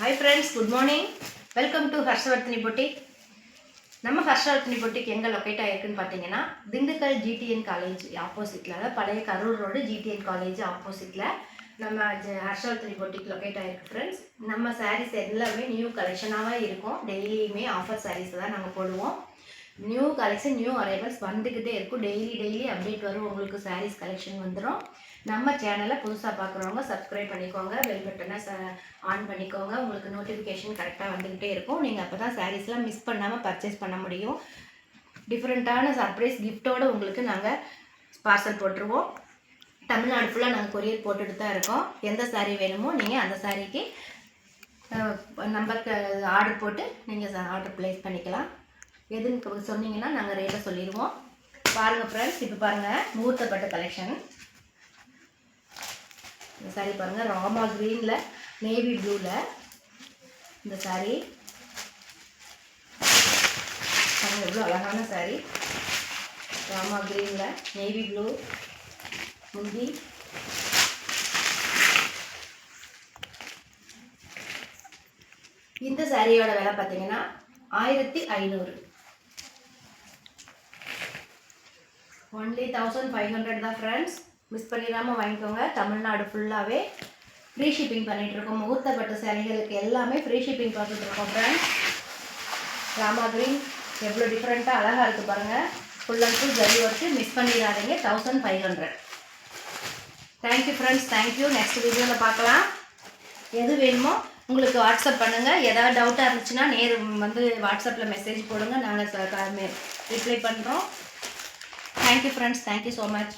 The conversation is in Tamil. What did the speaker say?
Hi friends, good morning. Welcome to Harshavardhani Boutique. நம்ம ஹர்ஷவர்தனி பொட்டிக் எங்கே லொக்கேட் ஆகிருக்குன்னு பார்த்தீங்கன்னா திண்டுக்கல் ஜிடிஎன் காலேஜ் ஆப்போசிட்டில், அதாவது பழைய கரூர் ரோடு ஜிடிஎன் காலேஜ் ஆப்போசிட்டில் நம்ம ஹர்ஷவர்தனி பொட்டிக் லொக்கேட் ஆகிருக்கு ஃப்ரெண்ட்ஸ். நம்ம சாரீஸ் எல்லாமே நியூ கலெக்ஷனாகவே இருக்கும். டெய்லியுமே ஆஃபர் சாரீஸ் தான் நாங்கள் போடுவோம். நியூ கலெக்ஷன், நியூ அரைவல்ஸ் வந்துக்கிட்டே இருக்கும். டெய்லி அப்டேட் வரும். உங்களுக்கு சாரீஸ் கலெக்ஷன் வந்துடும். நம்ம சேனலை புதுசாக பார்க்குறவங்க சப்ஸ்கிரைப் பண்ணிக்கோங்க, பெல் பட்டனை ஆன் பண்ணிக்கோங்க. உங்களுக்கு நோட்டிஃபிகேஷன் கரெக்டாக வந்துக்கிட்டே இருக்கும். நீங்கள் அப்போ தான் சாரீஸ்லாம் மிஸ் பண்ணாமல் பர்ச்சேஸ் பண்ண முடியும். டிஃப்ரெண்ட்டான சர்ப்ரைஸ் கிஃப்ட்டோடு உங்களுக்கு நாங்கள் பார்சல் போட்டுருவோம். தமிழ்நாடு ஃபுல்லாக நாங்கள் கொரியர் போட்டுட்டு தான் இருக்கோம். எந்த சாரீ வேணுமோ நீங்கள் அந்த சாரீக்கு நம்பருக்கு ஆர்டர் போட்டு நீங்கள் ஆர்டர் ப்ளேஸ் பண்ணிக்கலாம். எதுன்னு சொன்னீங்கன்னா நாங்கள் ரேட்டை சொல்லிடுவோம். பாருங்கள் ஃப்ரெண்ட்ஸ், இப்போ பாருங்கள் முகூர்த்தப்பட்ட கலெக்ஷன். இந்த சாரீ பாருங்கள், ராமா க்ரீனில் நேவி ப்ளூவில் இந்த சாரீ பாருங்கள், எவ்வளோ அழகான சாரீ. ராமா க்ரீனில் நேவி ப்ளூ முந்தி. இந்த சாரியோட விலை பார்த்தீங்கன்னா 1500. ஒன்லி 1500 தான் ஃப்ரெண்ட்ஸ். மிஸ் பண்ணிடாமல் வாங்கிக்கோங்க. தமிழ்நாடு ஃபுல்லாகவே ஃப்ரீ ஷிப்பிங் பண்ணிகிட்ருக்கோம். முகூர்த்தப்பட்ட சேலைகளுக்கு எல்லாமே ஃப்ரீ ஷிப்பிங் பார்த்துட்ருக்கோம் ஃப்ரெண்ட்ஸ். ராமா க்ரீன் எவ்வளோ டிஃப்ரெண்ட்டாக அழகாக இருக்குது பாருங்கள். Full and full zari work. Miss பண்ணிடாதீங்க. 1500. Thank you friends, thank you. நெக்ஸ்ட் வீடியோவில் பார்க்கலாம். எது வேணுமோ உங்களுக்கு வாட்ஸ்அப் பண்ணுங்கள். ஏதாவது டவுட்டாக இருந்துச்சுன்னா வந்து வாட்ஸ்அப்பில் மெசேஜ் போடுங்க. நாங்கள் ரிப்ளை பண்ணுறோம். Thank you friends, thank you so much.